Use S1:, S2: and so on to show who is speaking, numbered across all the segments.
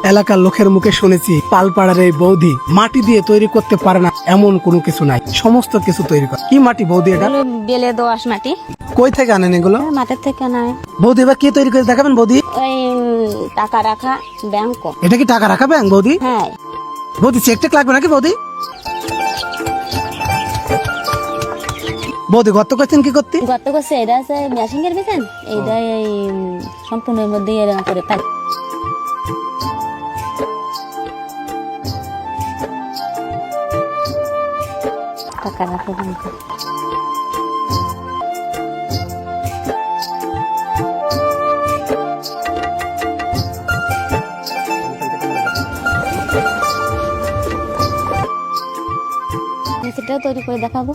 S1: এলাকার লোকের মুখে শুনেছি পালপাড়ার এই বৌদি মাটি দিয়ে তৈরি করতে পারে না এমন কোনো কিছু নাই, সমস্ত কিছু তৈরি করে। কি মাটি বৌদি এটা?
S2: বেলে দোআঁশ মাটি।
S1: কই থেকে আনেন এগুলো?
S2: মাঠের থেকে নয়।
S1: বৌদি এবার কি তৈরি করে দেখাবেন বৌদি?
S2: ওই টাকা রাখা ব্যাংক।
S1: এটা কি টাকা রাখা ব্যাংক বৌদি?
S2: হ্যাঁ।
S1: বৌদি চেক টেক লাগবে নাকি বৌদি? বৌদি গর্ত করছেন কি করতে?
S2: গর্ত করছে, এটা আছে মেশিন এর বিছেন, এইটা এই সম্পূর্ণের মধ্যে এরকম করে ফেল। টাকা রাখা ব্যাংক। সেটাও তৈরি করে দেখাবো।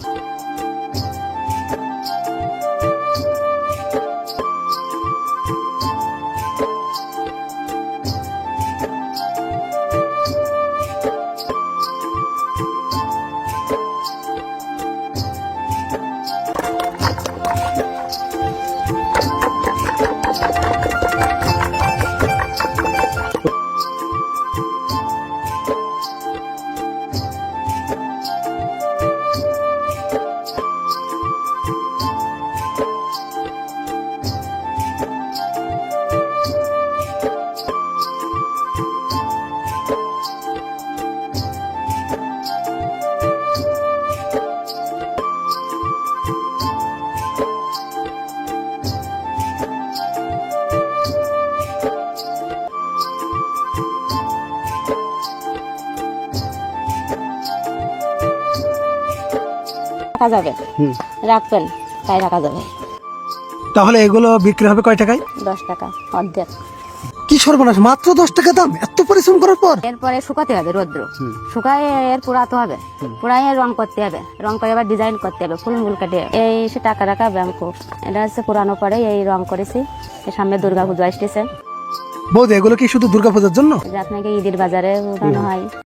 S2: রাখা যাবে, রাখবেন তাই রাখা যাবে।
S1: তাহলে এগুলো বিক্রি হবে কয় টাকায়?
S2: 10 টাকা অর্ধেক।
S1: কি সর্বনাশ, মাত্র 10 টাকা দাম এত পরিশ্রম করার পর?
S2: এরপরে শুকাতে হবে রৌদ্র, শুকায় এর পুরাতে হবে, পুরাই রং করতে হবে, রং করে আবার ডিজাইন করতে হবে, ফুল মূল কেটে। এই সে টাকা রাখা ব্যাংক, এটা হচ্ছে পুরানো পরে এই রং করেছি। সামনে দুর্গা পুজো আসতেছে।
S1: বৌদি এগুলো কি শুধু দুর্গাপূজার জন্য?
S2: যে আপনাকে ঈদের বাজারে উঠানো হয়।